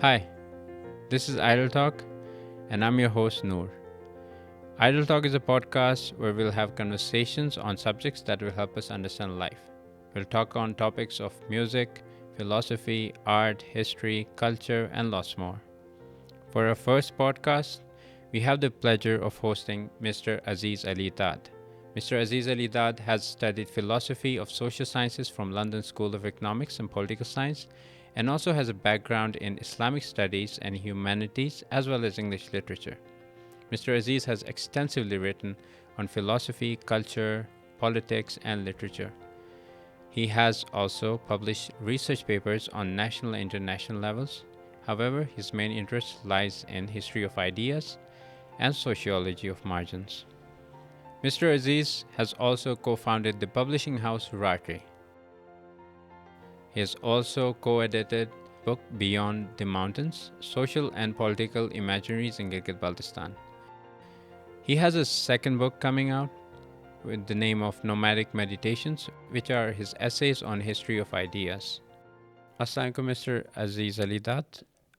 Hi, this is Idle Talk, and I'm your host Noor. Idle Talk is a podcast where we'll have conversations on subjects that will help us understand life. We'll talk on topics of music, philosophy, art, history, culture, and lots more. For our first podcast, we have the pleasure of hosting Mr. Aziz Ali Dad. Mr. Aziz Ali Dad has studied philosophy of social sciences from London School of Economics and Political Science and also has a background in Islamic studies and humanities as well as English literature. Mr. Aziz has extensively written on philosophy, culture, politics, and literature. He has also published research papers on national and international levels. However, his main interest lies in history of ideas and sociology of margins. Mr. Aziz has also co-founded the publishing house Ratri. He has also co-edited the book Beyond the Mountains: Social and Political Imaginaries in Gilgit-Baltistan. He has a second book coming out with the name of Nomadic Meditations, which are his essays on history of ideas. Assalamu alaikum, Mr. Aziz Ali Dad.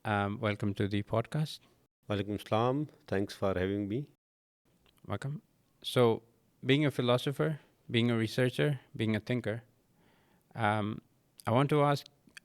Welcome to the podcast. Walaikum salam. Thanks for having me. Welcome. So, being a philosopher, being a researcher, being a thinker, I want to ask,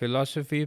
philosophy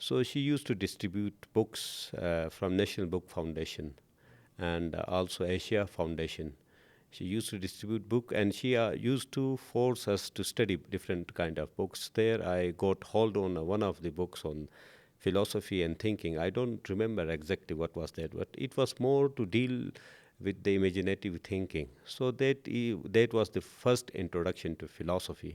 so she used to distribute books from National Book Foundation and also Asia Foundation. She used to distribute book, and she used to force us to study different kind of books. There I got hold on one of the books on philosophy and thinking. I don't remember exactly what was that, but it was more to deal with the imaginative thinking. So that was the first introduction to philosophy.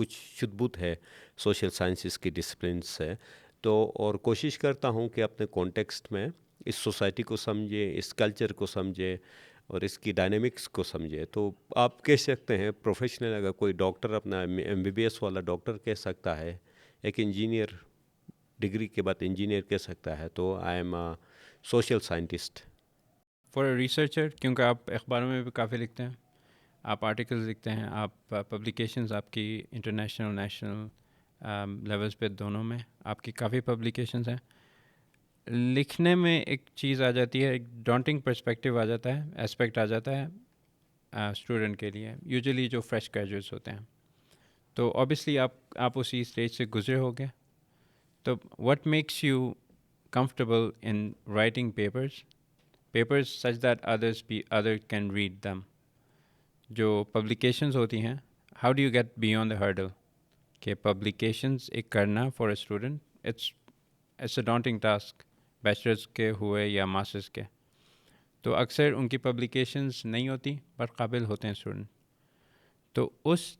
کچھ شدھ بت ہے social sciences کی disciplines سے، تو اور کوشش کرتا ہوں کہ اپنے کانٹیکسٹ میں اس سوسائٹی کو سمجھے، اس کلچر کو سمجھے اور اس کی ڈائنامکس کو سمجھے. تو آپ کہہ سکتے ہیں پروفیشنل، اگر کوئی ڈاکٹر اپنا MBBS والا ڈاکٹر کہہ سکتا ہے، ایک انجینئر ڈگری کے بعد انجینئر کہہ سکتا ہے، تو I am a social scientist. For a researcher, کیونکہ آپ اخباروں میں بھی کافی لکھتے ہیں، آپ آرٹیکلز لکھتے ہیں، آپ پبلیکیشنز آپ کی انٹرنیشنل نیشنل لیولز پہ دونوں میں آپ کی کافی پبلیکیشنز ہیں. لکھنے میں ایک چیز آ جاتی ہے، ایک ڈانٹنگ پرسپیکٹیو آ جاتا ہے، اسپیکٹ آ جاتا ہے اسٹوڈنٹ کے لیے، یوزلی جو فریش گریجویٹس ہوتے ہیں. تو آبویسلی آپ اسی اسٹیج سے گزرے ہو گے. تو what makes you comfortable in writing papers such that other can read them. جو publications ہوتی ہیں, how do you get beyond the hurdle کہ publications ایک کرنا for a student it's a daunting task, bachelors کے ہوئے یا ماسٹرس کے. تو اکثر ان کی publications نہیں ہوتی پر قابل ہوتے ہیں اسٹوڈنٹ. تو اس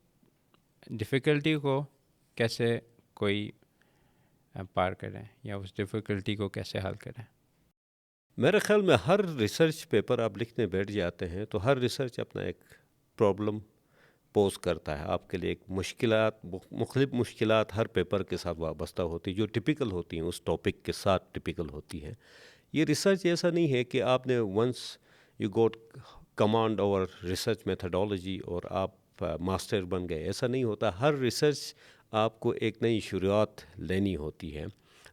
ڈیفیکلٹی کو کیسے کوئی پار کریں یا اس ڈیفیکلٹی کو کیسے حل کریں؟ میرے خیال میں ہر ریسرچ پیپر آپ لکھنے بیٹھ جاتے ہیں تو ہر ریسرچ اپنا ایک پرابلم پوز کرتا ہے آپ کے لیے. ایک مختلف مشکلات ہر پیپر کے ساتھ وابستہ ہوتی جو ٹپیکل ہوتی ہیں اس ٹاپک کے ساتھ ٹپیکل ہوتی ہیں. یہ ریسرچ ایسا نہیں ہے کہ آپ نے once you got command over research methodology اور آپ ماسٹر بن گئے، ایسا نہیں ہوتا. ہر ریسرچ آپ کو ایک نئی شروعات لینی ہوتی ہے.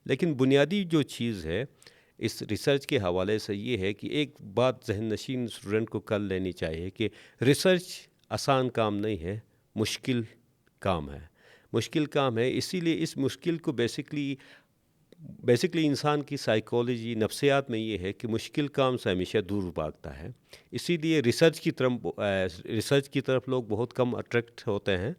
لیکن بنیادی جو چیز ہے اس ریسرچ کے حوالے سے یہ ہے کہ ایک بات ذہن نشین اسٹوڈنٹ کو کر لینی چاہیے کہ ریسرچ آسان کام نہیں ہے، مشکل کام ہے. مشکل کام ہے، اسی لیے اس مشکل کو بیسکلی انسان کی سائیکالوجی نفسیات میں یہ ہے کہ مشکل کام سے ہمیشہ دور بھاگتا ہے. اسی لیے ریسرچ کی طرف لوگ بہت کم اٹریکٹ ہوتے ہیں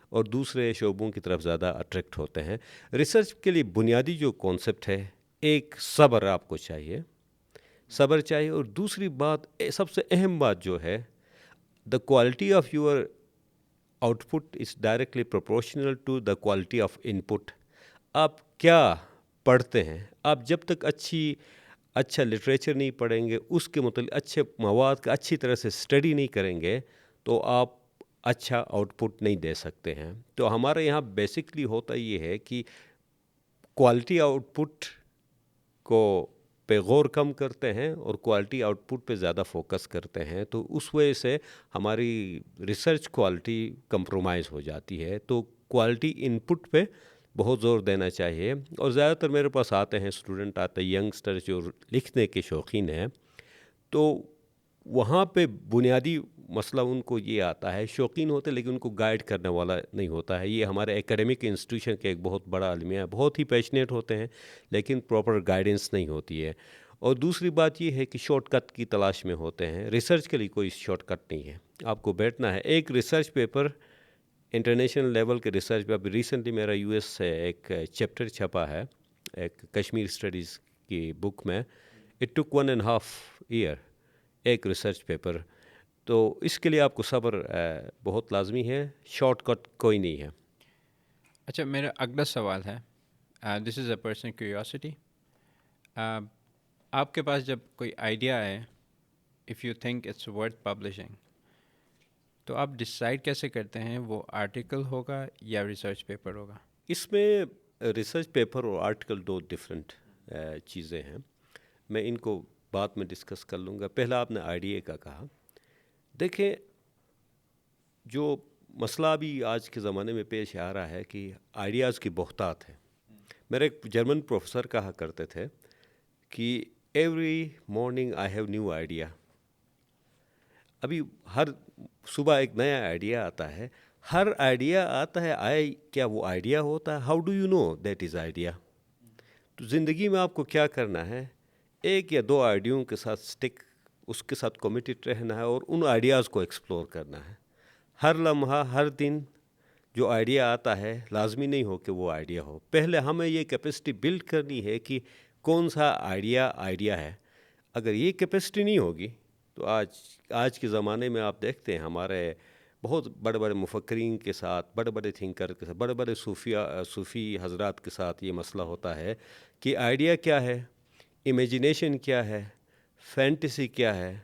اور دوسرے شعبوں کی طرف زیادہ اٹریکٹ ہوتے ہیں. ریسرچ کے لیے بنیادی جو کانسیپٹ ہے، ایک صبر آپ کو چاہیے، اور دوسری بات سب سے اہم بات جو ہے، the quality of your output is directly proportional to the quality of input. آپ کیا پڑھتے ہیں، آپ جب تک اچھا لٹریچر نہیں پڑھیں گے، اس کے متعلق اچھے مواد کا اچھی طرح سے اسٹڈی نہیں کریں گے تو آپ اچھا آؤٹ پٹ نہیں دے سکتے ہیں. تو ہمارے یہاں بیسکلی ہوتا یہ ہے کہ کوالٹی آؤٹ پٹ کو پہ غور کم کرتے ہیں اور کوالٹی آؤٹ پٹ پہ زیادہ فوکس کرتے ہیں. تو اس وجہ سے ہماری ریسرچ کوالٹی کمپرومائز ہو جاتی ہے. تو کوالٹی ان پٹ پہ بہت زور دینا چاہیے. اور زیادہ تر میرے پاس آتے ہیں اسٹوڈنٹ آتے ہیں ینگسٹر جو لکھنے کے شوقین ہیں، تو وہاں پہ بنیادی مسئلہ ان کو یہ آتا ہے، شوقین ہوتے لیکن ان کو گائیڈ کرنے والا نہیں ہوتا ہے. یہ ہمارے ایکیڈمک انسٹیٹیوشن کے ایک بہت بڑا المیہ ہے، بہت ہی پیشنیٹ ہوتے ہیں لیکن پراپر گائیڈنس نہیں ہوتی ہے. اور دوسری بات یہ ہے کہ شارٹ کٹ کی تلاش میں ہوتے ہیں. ریسرچ کے لیے کوئی شارٹ کٹ نہیں ہے، آپ کو بیٹھنا ہے. ایک ریسرچ پیپر انٹرنیشنل لیول کے ریسرچ پہ ابھی ریسنٹلی میرا US سے ایک چیپٹر چھپا ہے ایک کشمیر اسٹڈیز کی بک میں. اٹ ٹک 1.5 year ایک ریسرچ پیپر. تو اس کے لیے آپ کو صبر بہت لازمی ہے، شارٹ کٹ کوئی نہیں ہے. اچھا، میرا اگلا سوال ہے، دس از اے پرسنل کیوریوسٹی. آپ کے پاس جب کوئی آئیڈیا ہے، if you think it's worth publishing, تو آپ ڈسائڈ کیسے کرتے ہیں وہ آرٹیکل ہوگا یا ریسرچ پیپر ہوگا؟ اس میں ریسرچ پیپر اور آرٹیکل دو ڈفرینٹ چیزیں ہیں. میں ان کو بعد میں ڈسکس کر لوں گا. پہلا آپ نے آئیڈیا کا کہا. دیکھیں، جو مسئلہ بھی آج کے زمانے میں پیش آ رہا ہے کہ آئیڈیاز کی بہتات ہے. میرے ایک جرمن پروفیسر کہا کرتے تھے کہ every morning I have new idea. ابھی ہر صبح ایک نیا آئیڈیا آتا ہے. ہر آئیڈیا آتا ہے، کیا وہ آئیڈیا ہوتا ہے؟ How do you know that is idea? تو زندگی میں آپ کو کیا کرنا ہے، ایک یا دو آئیڈیوں کے ساتھ اس کے ساتھ کمیٹڈ رہنا ہے اور ان آئیڈیاز کو ایکسپلور کرنا ہے. ہر لمحہ، ہر دن جو آئیڈیا آتا ہے لازمی نہیں ہو کہ وہ آئیڈیا ہو. پہلے ہمیں یہ کیپیسٹی بلڈ کرنی ہے کہ کون سا آئیڈیا ہے. اگر یہ کیپیسٹی نہیں ہوگی تو آج کے زمانے میں آپ دیکھتے ہیں ہمارے بہت بڑے بڑے مفکرین کے ساتھ، بڑے بڑے تھنکر کے ساتھ، بڑے بڑے صوفی حضرات کے ساتھ یہ مسئلہ ہوتا ہے کہ آئیڈیا کیا ہے، امیجنیشن کیا ہے، فینٹیسی کیا ہے،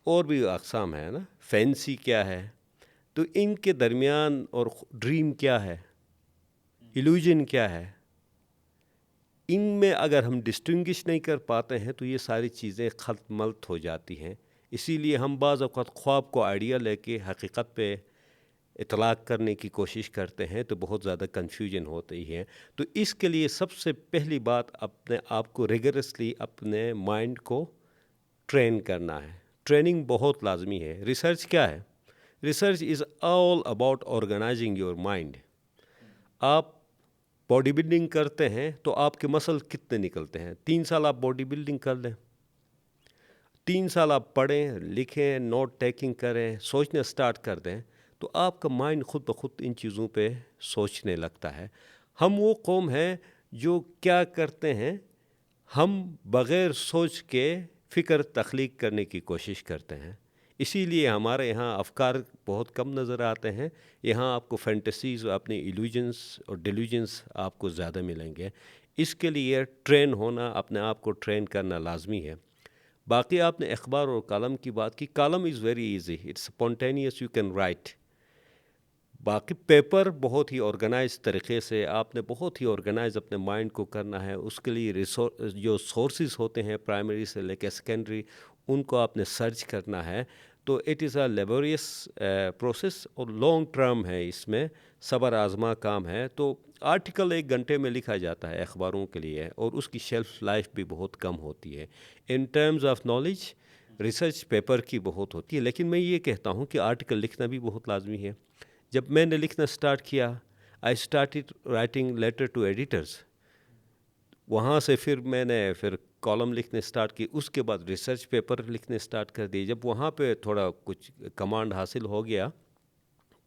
اور بھی اقسام ہے نا، فینسی کیا ہے، تو ان کے درمیان، اور ڈریم کیا ہے، ایلوژن کیا ہے، ان میں اگر ہم ڈسٹنگش نہیں کر پاتے ہیں تو یہ ساری چیزیں خلط ملط ہو جاتی ہیں. اسی لیے ہم بعض اوقات خواب کو آئیڈیا لے کے حقیقت پہ اطلاق کرنے کی کوشش کرتے ہیں تو بہت زیادہ کنفیوژن ہوتی ہے. تو اس کے لیے سب سے پہلی بات اپنے آپ کو ریگرسلی اپنے مائنڈ کو ٹرین کرنا ہے. ٹریننگ بہت لازمی ہے. ریسرچ کیا ہے؟ Research is all about organising your mind. آپ باڈی بلڈنگ کرتے ہیں تو آپ کے مسل کتنے نکلتے ہیں؟ 3 سال آپ باڈی بلڈنگ کر لیں، 3 سال آپ پڑھیں، لکھیں، نوٹ ٹیکنگ کریں، سوچنے سٹارٹ کر دیں تو آپ کا مائنڈ خود بخود ان چیزوں پہ سوچنے لگتا ہے. ہم وہ قوم ہیں جو کیا کرتے ہیں، ہم بغیر سوچ کے فکر تخلیق کرنے کی کوشش کرتے ہیں. اسی لیے ہمارے یہاں افکار بہت کم نظر آتے ہیں. یہاں آپ کو فینٹیسیز اور اپنے ایلوژنس اور ڈیلیوژنس آپ کو زیادہ ملیں گے. اس کے لیے ٹرین ہونا، اپنے آپ کو ٹرین کرنا لازمی ہے. باقی آپ نے اخبار اور کالم کی بات کی. Column is very easy, it's spontaneous, you can write. باقی پیپر بہت ہی آرگنائز طریقے سے آپ نے بہت ہی آرگنائز اپنے مائنڈ کو کرنا ہے. اس کے لیے جو سورسز ہوتے ہیں پرائمری سے لے کے سیکنڈری، ان کو آپ نے سرچ کرنا ہے. تو it is a laborious process اور لانگ ٹرم ہے، اس میں صبر آزما کام ہے. تو آرٹیکل 1 گھنٹے میں لکھا جاتا ہے اخباروں کے لیے، اور اس کی شیلف لائف بھی بہت کم ہوتی ہے. ان terms of knowledge research paper کی بہت ہوتی ہے. لیکن میں یہ کہتا ہوں کہ آرٹیکل لکھنا بھی بہت لازمی ہے. جب میں نے لکھنا سٹارٹ کیا، I started writing letter to editors. وہاں سے پھر میں نے کالم لکھنے سٹارٹ کی. اس کے بعد ریسرچ پیپر لکھنے سٹارٹ کر دیے. جب وہاں پہ تھوڑا کچھ کمانڈ حاصل ہو گیا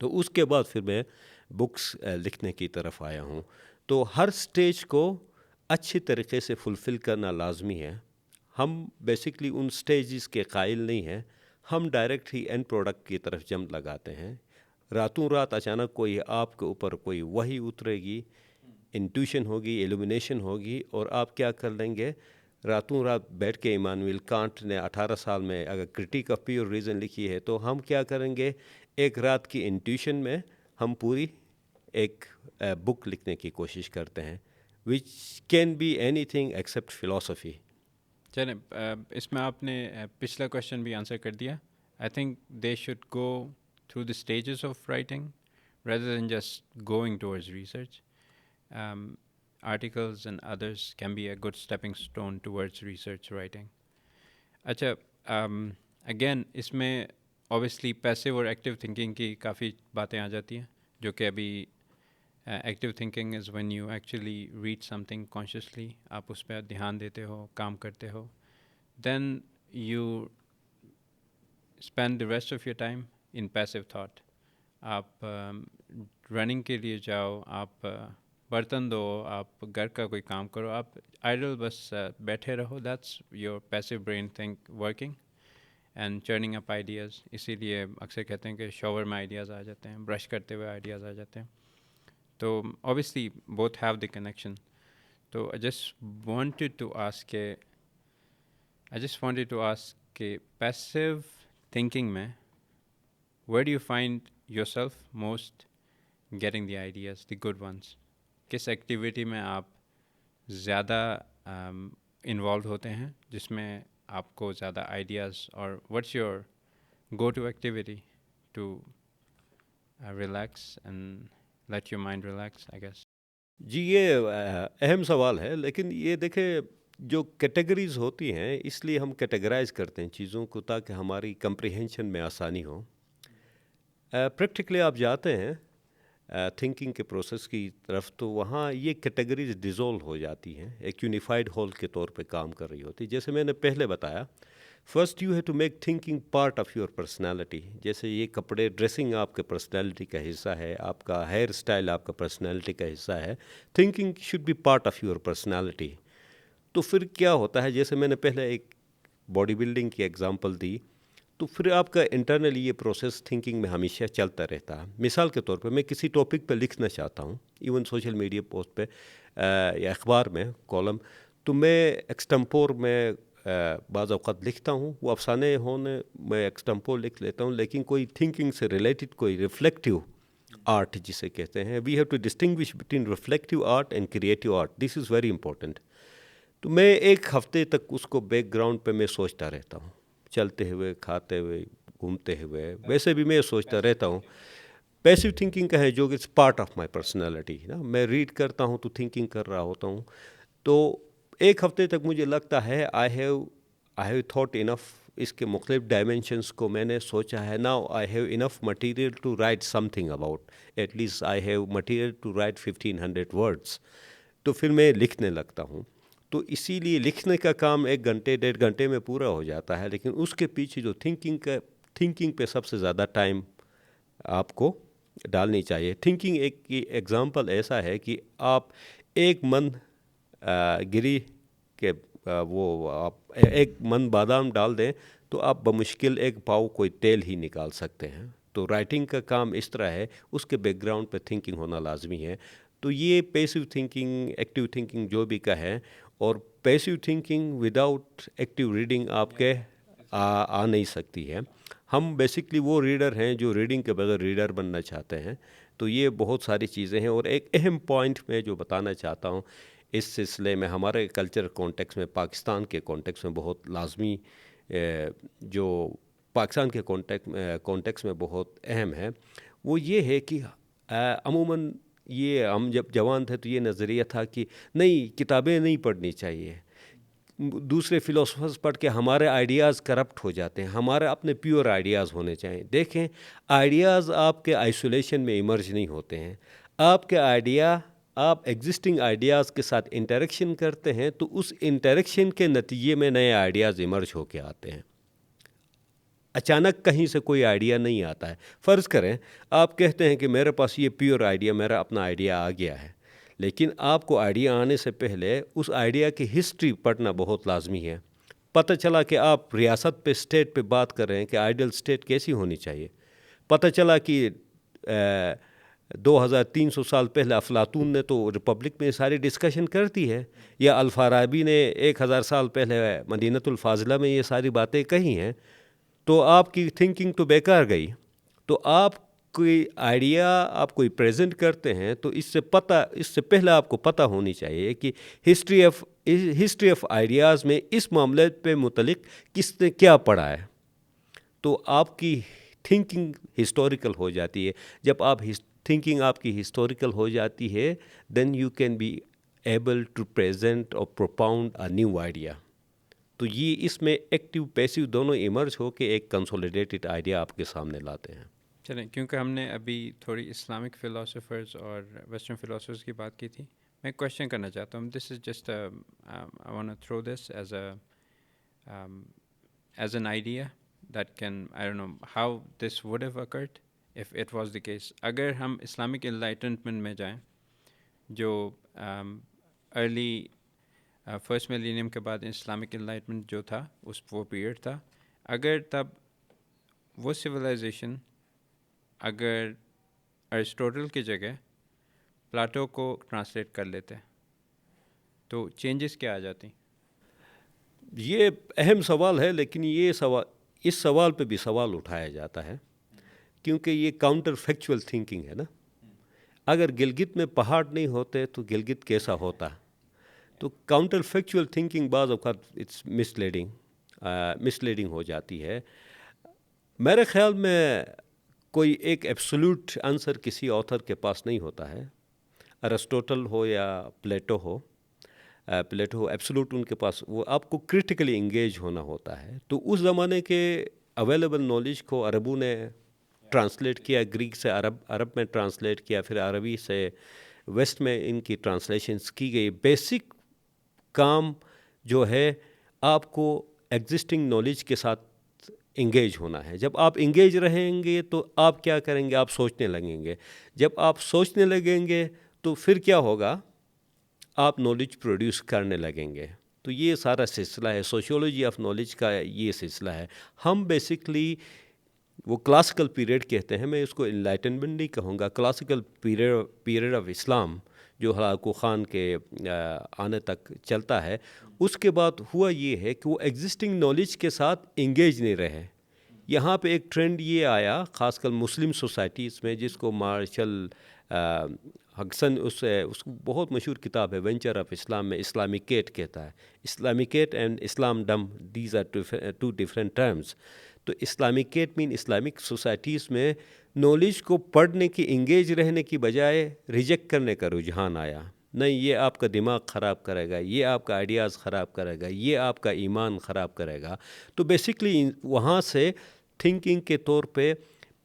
تو اس کے بعد پھر میں بکس لکھنے کی طرف آیا ہوں. تو ہر سٹیج کو اچھی طریقے سے فلفل کرنا لازمی ہے. ہم بیسکلی ان سٹیجز کے قائل نہیں ہیں. ہم ڈائریکٹ ہی اینڈ پروڈکٹ کی طرف جمپ لگاتے ہیں. راتوں رات اچانک کوئی آپ کے اوپر کوئی وحی اترے گی، انٹیوشن ہوگی، ایلومینیشن ہوگی، اور آپ کیا کر لیں گے، راتوں رات بیٹھ کے ایمانویل کانٹ نے 18 سال میں اگر کرٹیک آف پیور ریزن لکھی ہے تو ہم کیا کریں گے، ایک رات کی انٹیوشن میں ہم پوری ایک بک لکھنے کی کوشش کرتے ہیں، which can be anything except philosophy. چلیں، اس میں آپ نے پچھلا کویشچن بھی آنسر کر دیا. I think they should go through the stages of writing rather than just going towards research. Articles and others can be a good stepping stone towards research writing. اچھا، اگین اس میں obviously passive اور active thinking کی کافی باتیں آ جاتی ہیں، جو کہ ابھی active thinking is when you actually read something consciously، آپ اس پہ دھیان دیتے ہو، کام کرتے ہو. Then you spend the rest of your time in passive thought. آپ رننگ کے لیے جاؤ، آپ برتن دو، آپ گھر کا کوئی کام کرو، آپ آئیڈل بس بیٹھے رہو. That's your passive brain think working and churning up ideas. اسی لیے اکثر کہتے ہیں کہ شاور میں آئیڈیاز آ جاتے ہیں، برش کرتے ہوئے آئیڈیاز آ جاتے ہیں. تو obviously both have the connection. تو I just wanted to ask کہ passive thinking میں where do you find yourself most getting the ideas, the good ones? کس ایکٹیویٹی میں آپ زیادہ انوالوڈ ہوتے ہیں جس میں آپ کو زیادہ آئیڈیاز، اور what's your go-to activity to relax and let your mind relax, I guess? جی یہ اہم سوال ہے. لیکن یہ دیکھیں، جو کیٹیگریز ہوتی ہیں اس لیے ہم کیٹیگرائز کرتے ہیں چیزوں کو تاکہ ہماری کمپریہنشن میں آسانی ہو. پریکٹیکلی آپ جاتے ہیں تھنکنگ کے پروسیس کی طرف تو وہاں یہ کیٹیگریز ڈیزولو ہو جاتی ہیں، ایک یونیفائڈ ہول کے طور پہ کام کر رہی ہوتی. جیسے میں نے پہلے بتایا، first you have to make thinking part of your personality. جیسے یہ کپڑے، ڈریسنگ آپ کے پرسنالٹی کا حصہ ہے، آپ کا ہیئر اسٹائل آپ کا پرسنالٹی کا حصہ ہے. Thinking should be part of your personality. تو پھر کیا ہوتا ہے، جیسے میں نے پہلے ایک باڈی بلڈنگ کی ایگزامپل دی، تو پھر آپ کا انٹرنلی یہ پروسیس تھنکنگ میں ہمیشہ چلتا رہتا ہے. مثال کے طور پہ میں کسی ٹاپک پہ لکھنا چاہتا ہوں، ایون سوشل میڈیا پوسٹ پہ یا اخبار میں کالم، تو میں ایکسٹمپور میں بعض اوقات لکھتا ہوں. وہ افسانے ہونے میں ایکسٹمپور لکھ لیتا ہوں، لیکن کوئی تھنکنگ سے ریلیٹڈ کوئی ریفلیکٹیو آرٹ جسے کہتے ہیں، we have to distinguish between reflective art and creative art. This is very important. تو میں ایک ہفتے تک اس کو بیک گراؤنڈ پہ میں سوچتا رہتا ہوں، چلتے ہوئے، کھاتے ہوئے، گھومتے ہوئے، ویسے بھی میں سوچتا رہتا ہوں. پیسیو تھنکنگ کا ہے جو کہ it's part of my personality نا. میں ریڈ کرتا ہوں تو تھنکنگ کر رہا ہوتا ہوں. تو ایک ہفتے تک مجھے لگتا ہے آئی ہیو تھاٹ انف. اس کے مختلف ڈائمینشنس کو میں نے سوچا ہے. Now I have enough material to write something about. At least I have material to write 1500 words. تو پھر میں لکھنے لگتا ہوں. تو اسی لیے لکھنے کا کام 1 گھنٹے 1.5 گھنٹے میں پورا ہو جاتا ہے، لیکن اس کے پیچھے جو تھنکنگ پہ سب سے زیادہ ٹائم آپ کو ڈالنی چاہیے. تھنکنگ ایک ایگزامپل ایسا ہے کہ آپ 1 من گری کے وہ آپ 1 من بادام ڈال دیں تو آپ بمشکل 1 پاؤ کوئی تیل ہی نکال سکتے ہیں. تو رائٹنگ کا کام اس طرح ہے، اس کے بیک گراؤنڈ پہ تھنکنگ ہونا لازمی ہے. تو یہ پیسیو تھنکنگ، ایکٹیو تھنکنگ جو بھی کا ہے. اور passive thinking without active reading آپ کے آ نہیں سکتی ہے. ہم بیسکلی وہ ریڈر ہیں جو ریڈنگ کے بغیر ریڈر بننا چاہتے ہیں. تو یہ بہت ساری چیزیں ہیں. اور ایک اہم پوائنٹ میں جو بتانا چاہتا ہوں اس سلسلے میں، ہمارے کلچر کانٹیکس میں، پاکستان کے کانٹیکس میں بہت لازمی، جو پاکستان کے کانٹیکس میں بہت اہم ہے، وہ یہ ہے کہ عموماً یہ ہم جب جوان تھے تو یہ نظریہ تھا کہ نہیں، کتابیں نہیں پڑھنی چاہیے، دوسرے فلاسفرز پڑھ کے ہمارے آئیڈیاز کرپٹ ہو جاتے ہیں، ہمارے اپنے پیور آئیڈیاز ہونے چاہیے. دیکھیں، آئیڈیاز آپ کے آئسولیشن میں ایمرج نہیں ہوتے ہیں. آپ کے آپ ایگزسٹنگ آئیڈیاز کے ساتھ انٹریکشن کرتے ہیں تو اس انٹریکشن کے نتیجے میں نئے آئیڈیاز ایمرج ہو کے آتے ہیں. اچانک کہیں سے کوئی آئیڈیا نہیں آتا ہے. فرض کریں آپ کہتے ہیں کہ میرے پاس یہ پیور آئیڈیا، میرا اپنا آئیڈیا آ گیا ہے، لیکن آپ کو آئیڈیا آنے سے پہلے اس آئیڈیا کی ہسٹری پڑھنا بہت لازمی ہے. پتہ چلا کہ آپ ریاست پہ، اسٹیٹ پہ بات کر رہے ہیں کہ آئیڈیل اسٹیٹ کیسی ہونی چاہیے. پتہ چلا کہ 2300 سال پہلے افلاطون نے تو ریپبلک میں ساری ڈسکشن کرتی ہے، یا الفارابی نے 1000 سال پہلے مدینۃ الفاضلہ میں یہ ساری باتیں کہی ہیں. تو آپ کی تھنکنگ تو بیکار گئی. تو آپ کوئی آئیڈیا آپ کوئی پریزنٹ کرتے ہیں تو اس سے پہلے آپ کو پتہ ہونی چاہیے کہ ہسٹری آف آئیڈیاز میں اس معاملے پہ متعلق کس نے کیا پڑھا ہے. تو آپ کی تھنکنگ ہسٹوریکل ہو جاتی ہے. جب تھنکنگ آپ کی ہسٹوریکل ہو جاتی ہے، then you can be able to present or propound a new idea. تو یہ اس میں ایکٹیو پیسیو دونوں ایمرج ہو کے ایک کنسولیڈیٹڈ آئیڈیا آپ کے سامنے لاتے ہیں. چلیں، کیونکہ ہم نے ابھی تھوڑی اسلامک فلاسفرز اور ویسٹرن فلاسفرز کی بات کی تھی، میں ایک کوشچن کرنا چاہتا ہوں. This is just I want to throw this as an idea that can, I don't know how this would have occurred if it was the case. اگر ہم اسلامک انلائٹنمنٹ میں جائیں، جو ارلی فرسٹ ملینیم کے بعد Islamic enlightenment جو تھا، وہ پیریڈ تھا، اگر تب وہ سویلائزیشن اگر ارسٹوٹل کی جگہ پلاٹو کو ٹرانسلیٹ کر لیتے تو چینجز کیا آ جاتی؟ یہ اہم سوال ہے، لیکن اس سوال پہ بھی سوال اٹھایا جاتا ہے، کیونکہ یہ کاؤنٹر فیکچول تھنکنگ ہے نا. اگر گلگت میں پہاڑ نہیں ہوتے تو گلگت کیسا ہوتا؟ تو کاؤنٹر فیکچول تھنکنگ بعض اوقات اٹس مسلیڈنگ ہو جاتی ہے. میرے خیال میں کوئی ایک ایبسولوٹ آنسر کسی آتھر کے پاس نہیں ہوتا ہے. ارسٹوٹل ہو یا پلیٹو ہو ایبسولوٹ ان کے پاس، وہ آپ کو کرٹیکلی انگیج ہونا ہوتا ہے. تو اس زمانے کے اویلیبل نالج کو عربوں نے ٹرانسلیٹ کیا، گریک سے عرب میں ٹرانسلیٹ کیا، پھر عربی سے ویسٹ میں ان کی ٹرانسلیشنز کی گئی. بیسک کام جو ہے آپ کو ایگزسٹنگ نالج کے ساتھ انگیج ہونا ہے. جب آپ انگیج رہیں گے تو آپ کیا کریں گے؟ آپ سوچنے لگیں گے. جب آپ سوچنے لگیں گے تو پھر کیا ہوگا؟ آپ نالج پروڈیوس کرنے لگیں گے. تو یہ سارا سلسلہ ہے سوشیولوجی آف نالج کا، یہ سلسلہ ہے. ہم بیسکلی وہ کلاسیکل پیریڈ کہتے ہیں، میں اس کو انلائٹنمنٹ نہیں کہوں گا، کلاسیکل پیریڈ آف اسلام جو ہلاکو خان کے آنے تک چلتا ہے، اس کے بعد ہوا یہ ہے کہ وہ ایگزسٹنگ نالج کے ساتھ انگیج نہیں رہے. یہاں پہ ایک ٹرینڈ یہ آیا خاص کر مسلم سوسائٹیز میں، جس کو مارشل ہگسن اس کو بہت مشہور کتاب ہے وینچر آف اسلام میں اسلامکیٹ کہتا ہے. Islamicate and Islamdom, these are two different terms. تو اسلامکیٹ مین اسلامک سوسائٹیز میں نالج کو پڑھنے کی، انگیج رہنے کی بجائے ریجیکٹ کرنے کا رجحان آیا. نہیں، یہ آپ کا دماغ خراب کرے گا، یہ آپ کا آئیڈیاز خراب کرے گا، یہ آپ کا ایمان خراب کرے گا. تو بیسکلی وہاں سے تھنکنگ کے طور پہ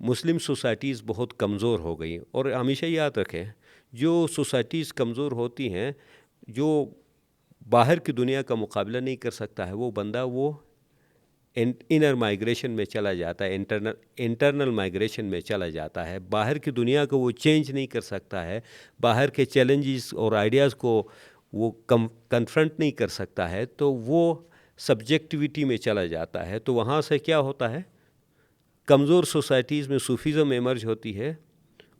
مسلم سوسائٹیز بہت کمزور ہو گئی. اور ہمیشہ یاد رکھیں، جو سوسائٹیز کمزور ہوتی ہیں، جو باہر کی دنیا کا مقابلہ نہیں کر سکتا ہے، وہ بندہ وہ انر مائگریشن میں چلا جاتا ہے، انٹرنل مائگریشن میں چلا جاتا ہے. باہر کی دنیا کو وہ چینج نہیں کر سکتا ہے، باہر کے چیلنجز اور آئیڈیاز کو وہ کنفرنٹ نہیں کر سکتا ہے، تو وہ سبجیکٹیوٹی میں چلا جاتا ہے. تو وہاں سے کیا ہوتا ہے، کمزور سوسائٹیز میں صوفیزم ایمرج ہوتی ہے،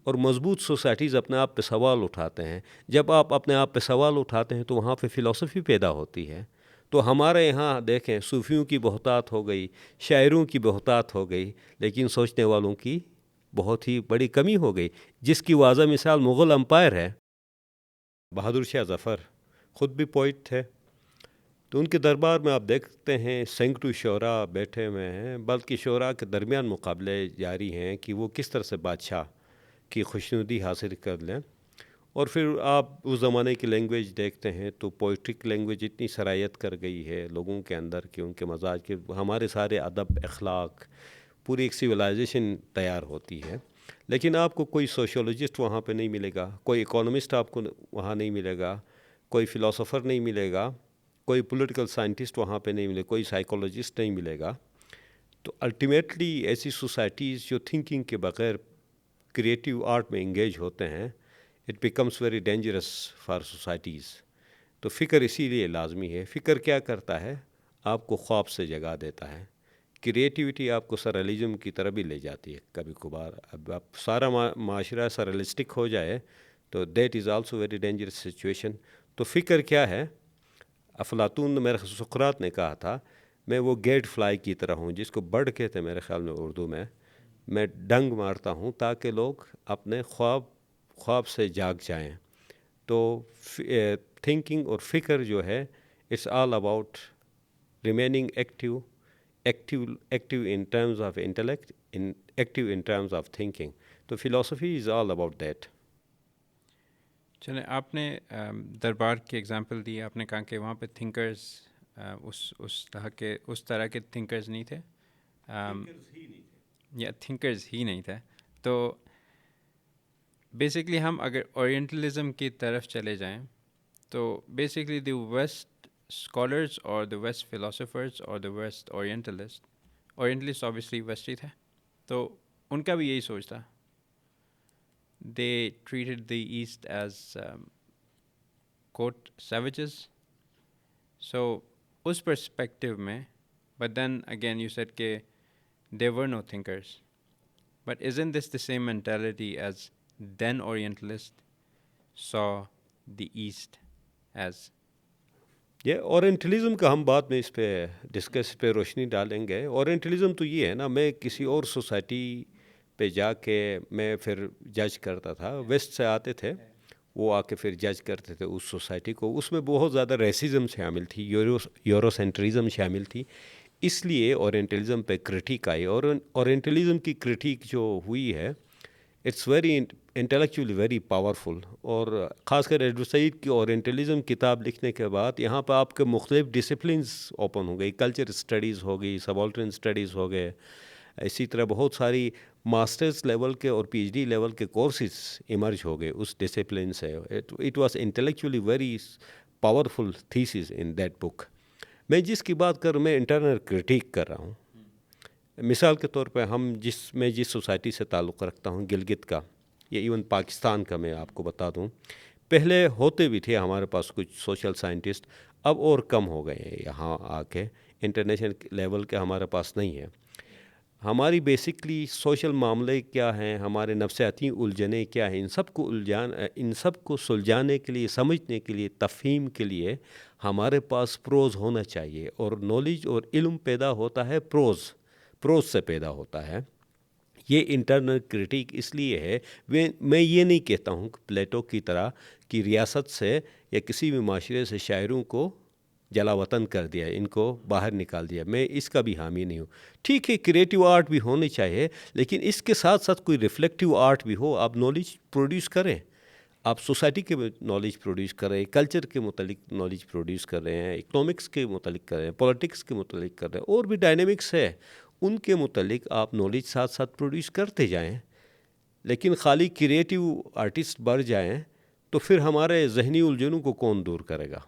اور مضبوط سوسائٹیز اپنے آپ پہ سوال اٹھاتے ہیں. جب آپ اپنے آپ پہ سوال اٹھاتے ہیں تو وہاں پہ فلسفی پیدا ہوتی ہے. تو ہمارے یہاں دیکھیں، صوفیوں کی بہتات ہو گئی، شاعروں کی بہتات ہو گئی، لیکن سوچنے والوں کی بہت ہی بڑی کمی ہو گئی، جس کی واضح مثال مغل امپائر ہے. بہادر شاہ ظفر خود بھی پوئٹ تھے، تو ان کے دربار میں آپ دیکھتے ہیں سینکڑوں شعراء بیٹھے ہوئے ہیں، بلکہ شعراء کے درمیان مقابلے جاری ہیں کہ وہ کس طرح سے بادشاہ کی خوشنودی حاصل کر لیں. اور پھر آپ اس زمانے کی لینگویج دیکھتے ہیں تو پوئٹرک لینگویج اتنی سرایت کر گئی ہے لوگوں کے اندر کہ ان کے مزاج کے، ہمارے سارے ادب، اخلاق، پوری ایک سویلائزیشن تیار ہوتی ہے. لیکن آپ کو کوئی سوشیولوجسٹ وہاں پہ نہیں ملے گا، کوئی اکانومسٹ آپ کو وہاں نہیں ملے گا، کوئی فلاسفر نہیں ملے گا، کوئی پولیٹیکل سائنٹسٹ وہاں پہ نہیں ملے، کوئی سائیکولوجسٹ نہیں ملے گا. تو الٹیمیٹلی ایسی سوسائٹیز جو تھنکنگ کے بغیر کریٹیو آرٹ میں انگیج ہوتے ہیں، it becomes very dangerous for societies. تو فکر اسی لیے لازمی ہے. فکر کیا کرتا ہے، آپ کو خواب سے جگا دیتا ہے. کریٹیوٹی آپ کو سرریلزم کی طرف بھی لے جاتی ہے کبھی کبھار. اب آپ سارا معاشرہ سرریلسٹک ہو جائے تو that is also very dangerous situation. تو فکر کیا ہے، افلاطون نے، میرے سقراط نے کہا تھا، میں وہ گیٹ فلائی کی طرح ہوں، جس کو برڈ کہتے ہیں میرے خیال میں اردو میں ڈنگ مارتا ہوں تاکہ لوگ اپنے خواب سے جاگ جائیں. تو تھنکنگ اور فکر جو ہے، it's all about remaining active in terms of intellect, active in terms of thinking. تو philosophy is all about that. چلیں، آپ نے دربار کی ایگزامپل دی، آپ نے کہا کہ وہاں پہ تھنکرز اس طرح کے تھنکرز نہیں تھے، یا تھنکرز ہی نہیں تھے. تو بیسکلی ہم اگر اورینٹلزم کی طرف چلے جائیں تو بیسکلی دی ویسٹ اسکالرز اور دی ویسٹ فلاسفرز اور دی ویسٹ اورینٹلسٹ آبویسلی ویسٹ ہی تھے، تو ان کا بھی یہی سوچ تھا. They treated the East as quote savages. So us perspective mein, but then again you said ke there were no thinkers. But isn't this the same mentality as then Orientalists saw the East as? یہ اورینٹلزم کا ہم بعد میں اس پہ discuss پہ روشنی ڈالیں گے. اورینٹلزم تو یہ ہے نا، میں کسی اور سوسائٹی پہ جا کے میں پھر جج کرتا تھا. ویسٹ سے آتے تھے وہ، آ کے پھر جج کرتے تھے اس سوسائٹی کو. اس میں بہت زیادہ ریسزم شامل تھی، یورو سینٹرزم شامل تھی. اس لیے اورینٹلزم پہ کرٹیک آئی. اور اورینٹلزم کی کرٹیک جو ہوئی ہے، it's very intellectually very powerful. اور خاص کر ایڈورڈ سعید کی اورینٹلزم کتاب لکھنے کے بعد یہاں پہ آپ کے مختلف ڈسپلنز اوپن ہو گئی. کلچر اسٹڈیز ہو گئی، سبالٹرن اسٹڈیز ہو گئے، اسی طرح بہت ساری ماسٹرز لیول کے اور پی ایچ ڈی لیول کے کورسز ایمرج ہو گئے اس ڈسپلن سے. It was intellectually very powerful theses in that book. میں جس کی بات کر رہا ہوں، میں انٹرنل کرٹیک کر رہا ہوں. مثال کے طور پہ میں جس سوسائٹی سے تعلق رکھتا ہوں، گلگت کا یا ایون پاکستان کا، میں آپ کو بتا دوں، پہلے ہوتے بھی تھے ہمارے پاس کچھ سوشل سائنٹسٹ، اب اور کم ہو گئے ہیں یہاں آ کے، انٹرنیشنل لیول کے ہمارے پاس نہیں ہے. ہماری بیسکلی سوشل معاملے کیا ہیں، ہمارے نفسیاتی الجھنیں کیا ہیں، ان سب کو سلجھانے کے لیے، سمجھنے کے لیے، تفہیم کے لیے ہمارے پاس پروز ہونا چاہیے. اور نالج اور علم پیدا ہوتا ہے پروز سے پیدا ہوتا ہے. یہ انٹرنل کرٹیک اس لیے ہے، میں یہ نہیں کہتا ہوں کہ پلیٹو کی طرح کہ ریاست سے یا کسی بھی معاشرے سے شاعروں کو جلا وطن کر دیا، ان کو باہر نکال دیا. میں اس کا بھی حامی نہیں ہوں. ٹھیک ہے، کریٹیو آرٹ بھی ہونی چاہیے، لیکن اس کے ساتھ ساتھ کوئی ریفلیکٹیو آرٹ بھی ہو. آپ نالج پروڈیوس کریں، آپ سوسائٹی کے نالج پروڈیوس کر رہے ہیں، کلچر کے متعلق نالج پروڈیوس کر رہے ہیں، اکنامکس کے متعلق کر رہے ہیں، پولیٹکس کے متعلق کر رہے ہیں، اور بھی ڈائنامکس ہے ان کے متعلق آپ نالج ساتھ ساتھ پروڈیوس کرتے جائیں. لیکن خالی کریٹیو آرٹسٹ بڑھ جائیں تو پھر ہمارے ذہنی الجھنوں کو کون دور کرے گا؟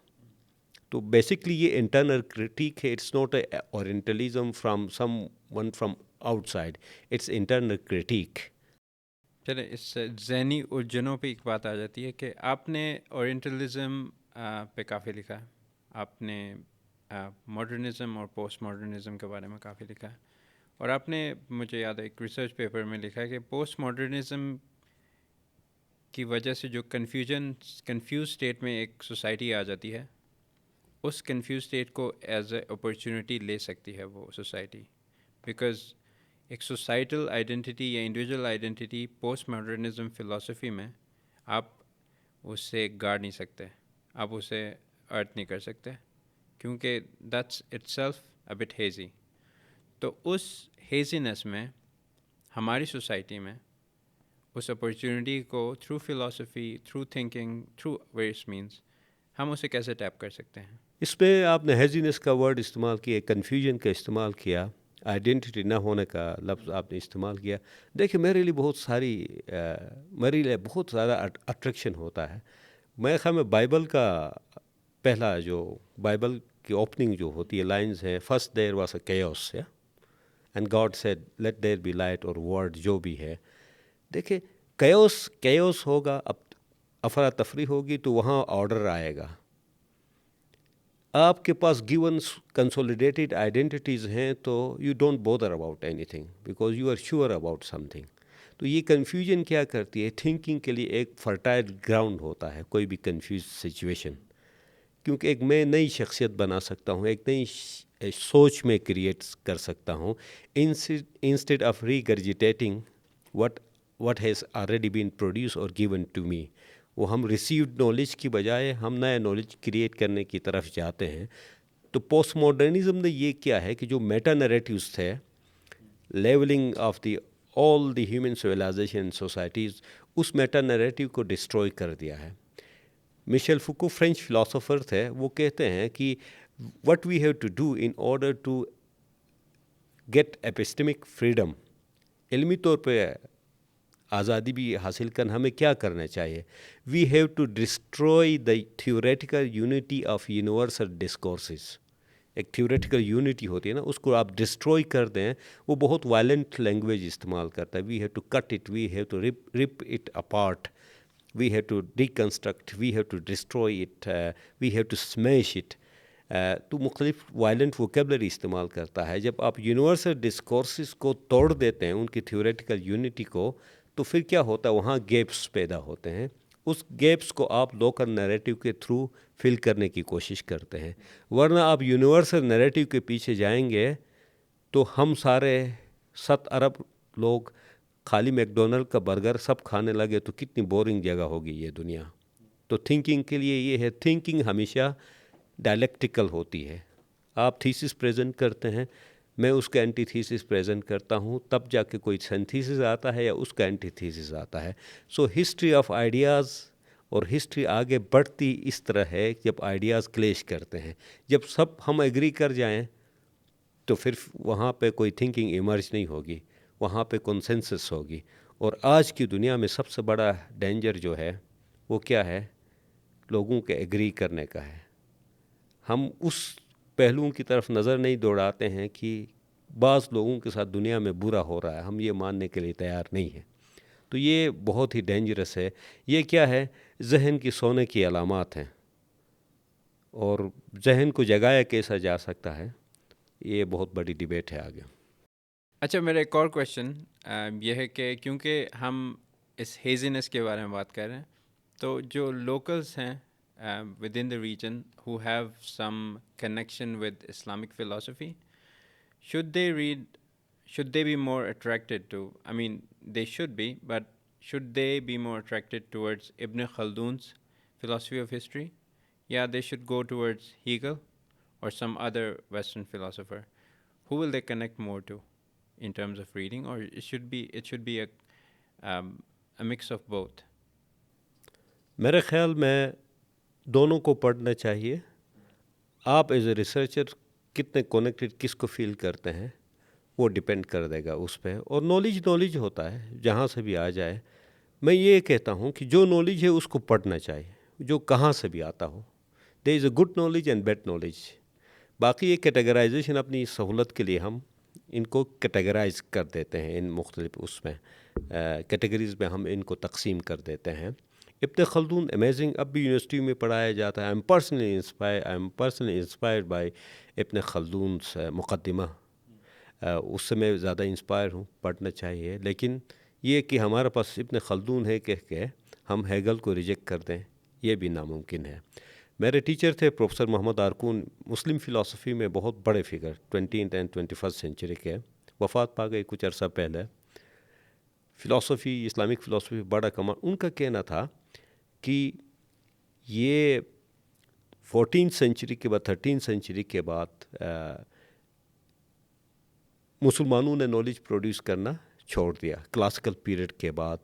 تو بیسکلی یہ انٹرنل کرٹیک ہے. It's not a orientalism from someone from outside, it's internal critique. چلے اس ذہنی الجھنوں پہ ایک بات آ جاتی ہے کہ آپ نے اورینٹلزم پہ کافی لکھا ہے، آپ نے ماڈرنزم اور پوسٹ ماڈرنزم کے بارے میں کافی لکھا ہے، اور آپ نے، مجھے یاد ہے، ایک ریسرچ پیپر میں لکھا ہے کہ پوسٹ ماڈرنزم کی وجہ سے جو کنفیوز اسٹیٹ میں ایک سوسائٹی آ جاتی ہے، اس کنفیوز اسٹیٹ کو ایز اے اپرچونٹی لے سکتی ہے وہ سوسائٹی، بیکاز ایک سوسائٹل آئیڈینٹی یا individual identity post modernism philosophy میں آپ اس سے گاڑ نہیں سکتے، آپ اسے ارتھ نہیں کر سکتے، کیونکہ that's it self a but hazy. تو اس ہیزینس میں ہماری سوسائٹی میں اس اپرچونٹی کو through philosophy, through thinking, through various means ہم اسے کیسے ٹیپ کر سکتے ہیں؟ اس میں آپ نے ہیزینس کا ورڈ استعمال کیا، کنفیوژن کا استعمال کیا، آئیڈینٹی نہ ہونے کا لفظ آپ نے استعمال کیا. دیکھیں میرے لیے بہت زیادہ اٹریکشن ہوتا ہے. میرے خیال میں بائبل کا پہلا جو بائبل کی اوپننگ جو ہوتی ہے لائنز ہیں، first there was a chaos and God said let there be light, اور ورڈ جو بھی ہے. دیکھیں کیوس ہوگا، اب افراتفری ہوگی تو وہاں آرڈر آئے گا. آپ کے پاس گیون کنسولیڈیٹڈ آئیڈینٹیز ہیں تو you don't bother about anything because you are sure about something. تو یہ کنفیوژن کیا کرتی ہے، تھنکنگ کے لیے ایک فرٹائل گراؤنڈ ہوتا ہے کوئی بھی کنفیوز سچویشن، کیونکہ ایک میں نئی شخصیت بنا سکتا ہوں، ایک نئی سوچ میں کریٹ کر سکتا ہوں. Instead of regurgitating what has already been produced or given to me، وہ ہم ریسیوڈ نالج کی بجائے ہم نیا نالج کریٹ کرنے کی طرف جاتے ہیں. تو پوسٹ ماڈرنزم نے یہ کیا ہے کہ جو میٹا نیریٹیوز تھے، levelling of the all the human civilisation societies, اس میٹا نیریٹیو کو ڈسٹروائے کر دیا ہے. مشیل فوکو فرینچ فلاسفر تھے، وہ کہتے ہیں کہ what we have to do in order to get epistemic freedom، علمی طور پہ آزادی بھی حاصل کرنا، ہمیں کیا کرنا چاہیے؟ We have to destroy the theoretical unity of universal discourses. ایک تھیوریٹیکل یونٹی ہوتی ہے نا، اس کو آپ ڈسٹروائے کر دیں. وہ بہت وائلنٹ لینگویج استعمال کرتا ہے. We have to cut it, we have to rip it apart, we have to deconstruct, we have to destroy it, we have to smash it. تو مختلف وائلنٹ ووکیبلری استعمال کرتا ہے. جب آپ یونیورسل ڈسکورسز کو توڑ دیتے ہیں، ان کی تھیوریٹیکل یونٹی کو، تو پھر کیا ہوتا ہے؟ وہاں گیپس پیدا ہوتے ہیں. اس گیپس کو آپ لوکل نیریٹیو کے تھرو فل کرنے کی کوشش کرتے ہیں. ورنہ آپ یونیورسل نیریٹیو کے پیچھے جائیں گے تو ہم سارے 7 ارب لوگ خالی میک ڈونلڈ کا برگر سب کھانے لگے تو کتنی بورنگ جگہ ہوگی یہ دنیا. تو تھنکنگ کے لیے یہ ہے، تھنکنگ ہمیشہ ڈائلیکٹیکل ہوتی ہے. آپ تھیسس پریزنٹ کرتے ہیں، میں اس کا اینٹی تھیسس پریزنٹ کرتا ہوں، تب جا کے کوئی سینتھیسس آتا ہے یا اس کا اینٹی تھیسس آتا ہے. سو ہسٹری آف آئیڈیاز اور ہسٹری آگے بڑھتی اس طرح ہے جب آئیڈیاز کلیش کرتے ہیں. جب سب ہم ایگری کر جائیں تو پھر وہاں پہ کوئی تھنکنگ ایمرج نہیں ہوگی، وہاں پہ کنسنسس ہوگی. اور آج کی دنیا میں سب سے بڑا ڈینجر جو ہے وہ کیا ہے؟ لوگوں کے ایگری کرنے کا ہے. ہم اس پہلوؤں کی طرف نظر نہیں دوڑاتے ہیں کہ بعض لوگوں کے ساتھ دنیا میں برا ہو رہا ہے، ہم یہ ماننے کے لیے تیار نہیں ہیں. تو یہ بہت ہی ڈینجرس ہے. یہ کیا ہے؟ ذہن کی سونے کی علامات ہیں، اور ذہن کو جگایا کیسا جا سکتا ہے، یہ بہت بڑی ڈیبیٹ ہے آگے. اچھا، میرا ایک اور کویشچن یہ ہے کہ کیونکہ ہم اس ہیزینس کے بارے میں بات کر رہے ہیں، تو جو لوکلس ہیں with in the region who have some connection with Islamic philosophy, should they be more attracted to, I mean, they should be, but should they be more attracted towards Ibn Khaldun's philosophy of history? Yeah, they should go towards Hegel or some other Western philosopher. Who will they connect more to in terms of reading, or it should be a mix of both? میرے خیال میں دونوں کو پڑھنا چاہیے. آپ as a researcher کتنے connected کس کو فیل کرتے ہیں وہ ڈپینڈ کر دے گا اس پہ. اور نالج ہوتا ہے جہاں سے بھی آ جائے. میں یہ کہتا ہوں کہ جو نالج ہے اس کو پڑھنا چاہیے، جو کہاں سے بھی آتا ہو. There is a good knowledge and bad knowledge. باقی یہ کیٹیگرائزیشن اپنی سہولت کے لیے ہم ان کو کیٹیگرائز کر دیتے ہیں، ان مختلف اس میں کیٹیگریز میں ہم ان کو تقسیم کر دیتے ہیں. ابن خلدون امیزنگ، اب بھی یونیورسٹی میں پڑھایا جاتا ہے. I am personally inspired by ابن خلدونس مقدمہ. اس سے میں زیادہ انسپائر ہوں، پڑھنا چاہیے. لیکن یہ کہ ہمارے پاس ابن خلدون ہے کہہ کے ہم ہیگل کو ریجیکٹ کر دیں، یہ بھی ناممکن ہے. میرے ٹیچر تھے پروفیسر محمد آرکون، مسلم فلاسفی میں بہت بڑے figure, 20th and 21st century کے. وفات پا گئے کچھ عرصہ پہلے. فلاسفی، اسلامک فلاسفی بڑا کمال. ان کا کہنا تھا کہ یہ 14th سینچری کے بعد 13th سینچری کے بعد مسلمانوں نے نالج پروڈیوس کرنا چھوڑ دیا کلاسیکل پیریڈ کے بعد.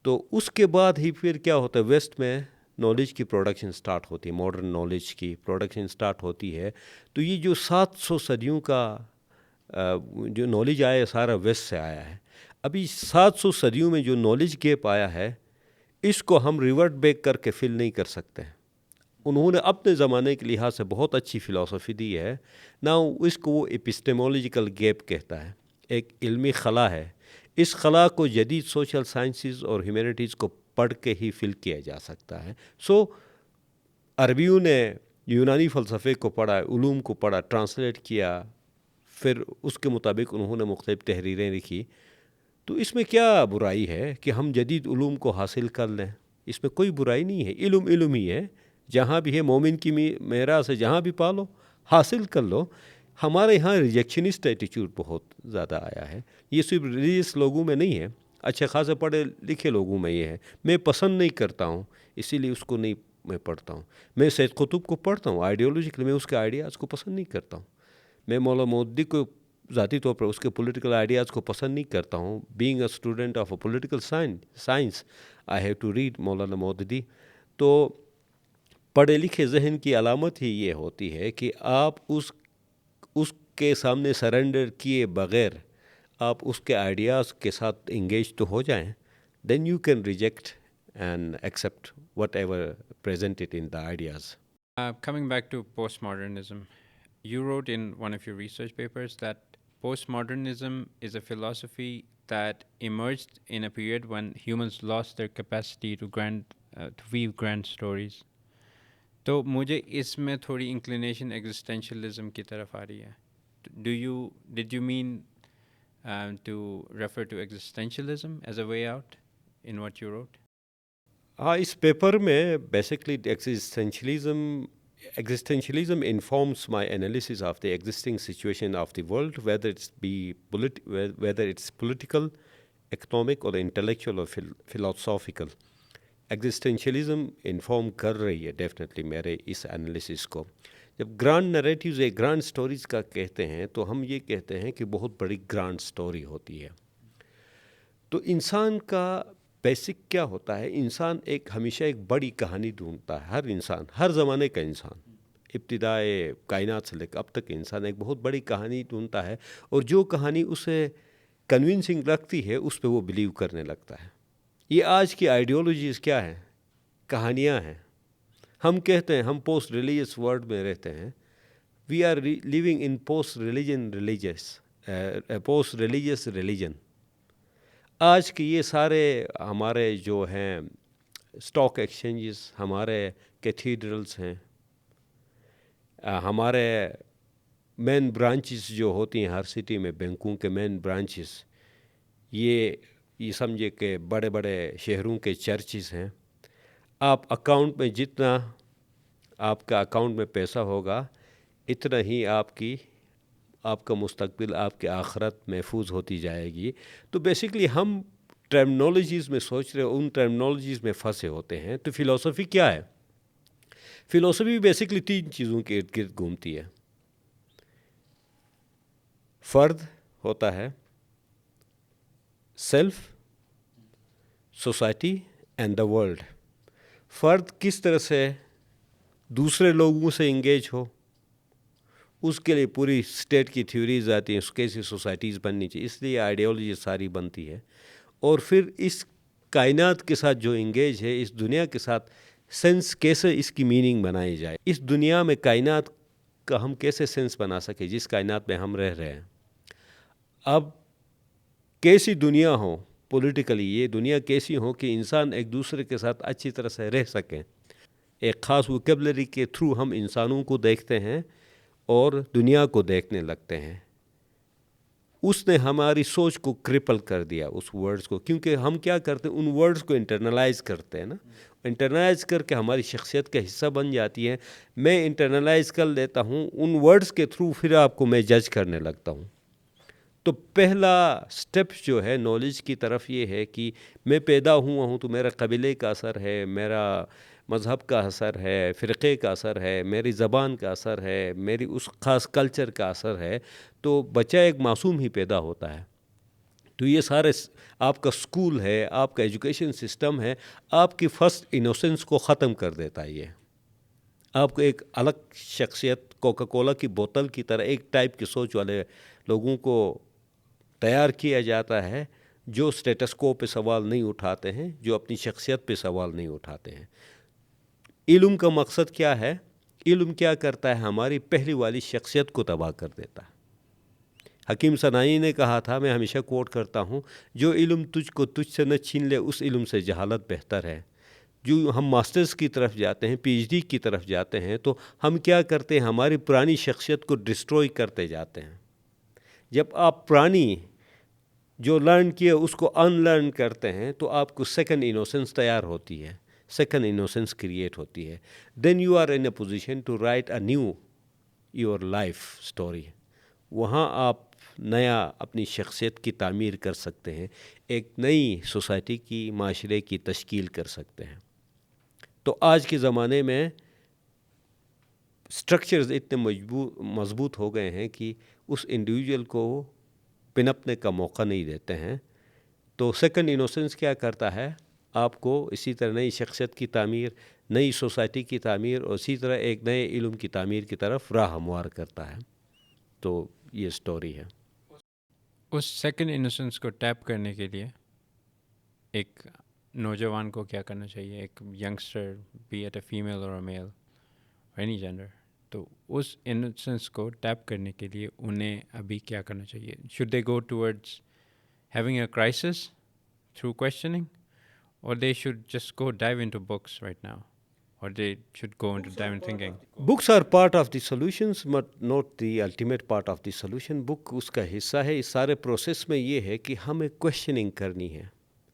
تو اس کے بعد ہی پھر کیا ہوتا ہے، ویسٹ میں نالج کی پروڈکشن سٹارٹ ہوتی ہے، ماڈرن نالج کی پروڈکشن سٹارٹ ہوتی ہے. تو یہ جو 700 صدیوں کا جو نالج آیا ہے سارا ویسٹ سے آیا ہے. ابھی 700 صدیوں میں جو نالج گیپ آیا ہے اس کو ہم ریورٹ بیک کر کے فل نہیں کر سکتے. انہوں نے اپنے زمانے کے لحاظ سے بہت اچھی فلاسفی دی ہے. نا اس کو وہ ایپسٹیمولوجیکل گیپ کہتا ہے، ایک علمی خلا ہے. اس خلا کو جدید سوشل سائنسز اور ہیومینٹیز کو پڑھ کے ہی فل کیا جا سکتا ہے. سو عربیوں نے یونانی فلسفے کو پڑھا، علوم کو پڑھا، ٹرانسلیٹ کیا، پھر اس کے مطابق انہوں نے مختلف تحریریں لکھی. تو اس میں کیا برائی ہے کہ ہم جدید علوم کو حاصل کر لیں؟ اس میں کوئی برائی نہیں ہے. علم ہی ہے، جہاں بھی ہے مومن کی میراث سے جہاں بھی پالو حاصل کر لو. ہمارے یہاں ریجیکشنسٹ ایٹیچیوڈ بہت زیادہ آیا ہے. یہ صرف ریلیجیس لوگوں میں نہیں ہے، اچھے خاصے پڑھے لکھے لوگوں میں یہ ہے. میں پسند نہیں کرتا ہوں، اسی لیے اس کو نہیں میں پڑھتا ہوں. میں سید قطب کو پڑھتا ہوں آئیڈیالوجیکلی، میں اس کے آئیڈیاز کو پسند نہیں کرتا ہوں. میں مولانا مودودی کو ذاتی طور پر اس کے پولیٹیکل آئیڈیاز کو پسند نہیں کرتا ہوں. Being a student of a political science I have to read Maulana Maududi. تو پڑھے لکھے ذہن کی علامت ہی یہ ہوتی ہے کہ آپ اس کے سامنے سرنڈر کیے بغیر آپ اس کے آئیڈیاز کے ساتھ انگیج تو ہو جائیں. Then you can reject and accept whatever presented in the ideas. Coming back to postmodernism, you wrote in one of your research papers that postmodernism is a philosophy that emerged in a period when humans lost their capacity to weave grand stories. تو مجھے اس میں تھوڑی inclination existentialism کی طرف آ رہی ہے. Did you mean to refer to existentialism as a way out in what you wrote? ہاں، اس paper میں basically existentialism informs my analysis of the existing situation of the world, whether it's political, economic or intellectual or philosophical. Existentialism inform کر رہی ہے definitely میرے اس analysis کو. جب grand نریٹیوز ایک grand stories کا کہتے ہیں تو ہم یہ کہتے ہیں کہ بہت بڑی گرانڈ سٹوری ہوتی ہے. تو انسان کا بیسک کیا ہوتا ہے، انسان ہمیشہ ایک بڑی کہانی ڈھونڈتا ہے. ہر انسان، ہر زمانے کا انسان، ابتدائے کائنات سے لے کر اب تک انسان ایک بہت بڑی کہانی ڈھونڈتا ہے، اور جو کہانی اسے کنونسنگ لگتی ہے اس پہ وہ بلیو کرنے لگتا ہے. یہ آج کی آئیڈیالوجیز کیا ہیں؟ کہانیاں ہیں. ہم کہتے ہیں ہم پوسٹ ریلیجیس ورلڈ میں رہتے ہیں. We are living in post religious religion. آج کے یہ سارے ہمارے جو ہیں اسٹاک ایکسچینجز، ہمارے کیتھیڈرلس ہیں، ہمارے مین برانچز جو ہوتی ہیں ہر سٹی میں، بینکوں کے مین برانچز، یہ سمجھے کہ بڑے بڑے شہروں کے چرچز ہیں. آپ اکاؤنٹ میں جتنا آپ کا اکاؤنٹ میں پیسہ ہوگا اتنا ہی آپ کا مستقبل، آپ کی آخرت محفوظ ہوتی جائے گی. تو بیسیکلی ہم ٹرمنالوجیز میں سوچ رہے، ان ٹرمنالوجیز میں پھنسے ہوتے ہیں. تو فلسفی کیا ہے؟ فلسفی بیسیکلی 3 چیزوں کے ارد گرد گھومتی ہے. فرد ہوتا ہے، self, society and the world. فرد کس طرح سے دوسرے لوگوں سے انگیج ہو، اس کے لیے پوری اسٹیٹ کی تھیوریز آتی ہیں، اس کیسی سوسائٹیز بننی چاہیے، اس لیے آئیڈیالوجی ساری بنتی ہے. اور پھر اس کائنات کے ساتھ جو انگیج ہے، اس دنیا کے ساتھ سینس کیسے اس کی میننگ بنائی جائے، اس دنیا میں کائنات کا ہم کیسے سینس بنا سکیں جس کائنات میں ہم رہ رہے ہیں. اب کیسی دنیا ہو پولیٹیکلی، یہ دنیا کیسی ہو کہ انسان ایک دوسرے کے ساتھ اچھی طرح سے رہ سکیں. ایک خاص ووکیبلری کے تھرو ہم انسانوں کو دیکھتے ہیں اور دنیا کو دیکھنے لگتے ہیں. اس نے ہماری سوچ کو کرپل کر دیا اس ورڈز کو، کیونکہ ہم کیا کرتے ہیں، ان ورڈز کو انٹرنلائز کرتے ہیں نا، انٹرنلائز کر کے ہماری شخصیت کا حصہ بن جاتی ہے. میں انٹرنلائز کر لیتا ہوں ان ورڈز کے تھرو، پھر آپ کو میں جج کرنے لگتا ہوں. تو پہلا سٹیپ جو ہے نالج کی طرف یہ ہے کہ میں پیدا ہوا ہوں تو میرا قبیلے کا اثر ہے، میرا مذہب کا اثر ہے، فرقے کا اثر ہے، میری زبان کا اثر ہے، میری اس خاص کلچر کا اثر ہے. تو بچہ ایک معصوم ہی پیدا ہوتا ہے. تو یہ سارے آپ کا سکول ہے، آپ کا ایجوکیشن سسٹم ہے، آپ کی فرسٹ انوسنس کو ختم کر دیتا ہے. یہ آپ کو ایک الگ شخصیت، کوکا کولا کی بوتل کی طرح ایک ٹائپ کی سوچ والے لوگوں کو تیار کیا جاتا ہے، جو سٹیٹس کو پہ سوال نہیں اٹھاتے ہیں، جو اپنی شخصیت پہ سوال نہیں اٹھاتے ہیں. علم کا مقصد کیا ہے؟ علم کیا کرتا ہے؟ ہماری پہلی والی شخصیت کو تباہ کر دیتا ہے. حکیم صنعانی نے کہا تھا، میں ہمیشہ کوٹ کرتا ہوں، جو علم تجھ کو تجھ سے نہ چھین لے، اس علم سے جہالت بہتر ہے. جو ہم ماسٹرز کی طرف جاتے ہیں، پی ایچ ڈی کی طرف جاتے ہیں، تو ہم کیا کرتے ہیں؟ ہماری پرانی شخصیت کو ڈسٹروئی کرتے جاتے ہیں. جب آپ پرانی جو لرن کیے اس کو ان لرن کرتے ہیں تو آپ کو سیکنڈ انوسنس تیار ہوتی ہے، سیکنڈ انوسنس کریٹ ہوتی ہے. Then you are in a position to write a new your life story. وہاں آپ نیا اپنی شخصیت کی تعمیر کر سکتے ہیں، ایک نئی سوسائٹی کی، معاشرے کی تشکیل کر سکتے ہیں. تو آج کے زمانے میں اسٹرکچرز اتنے مضبوط ہو گئے ہیں کہ اس انڈیویجول کو پنپنے کا موقع نہیں دیتے ہیں. تو سیکنڈ انوسنس کیا کرتا ہے؟ آپ کو اسی طرح نئی شخصیت کی تعمیر، نئی سوسائٹی کی تعمیر اور اسی طرح ایک نئے علم کی تعمیر کی طرف راہ ہموار کرتا ہے. تو یہ سٹوری ہے. اس سیکنڈ انوسنس کو ٹیپ کرنے کے لیے ایک نوجوان کو کیا کرنا چاہیے؟ ایک youngster, be it a female or male, any gender, تو اس انوسنس کو ٹیپ کرنے کے لیے انہیں ابھی کیا کرنا چاہیے؟ Should they go towards having a crisis through questioning, or they should just go dive into books right now, or they should go into dive in thinking? Books are part of the solutions but not the ultimate part of the solution. Book اس کا حصہ ہے. اس سارے process میں یہ ہے کہ ہمیں کویشچننگ کرنی ہے.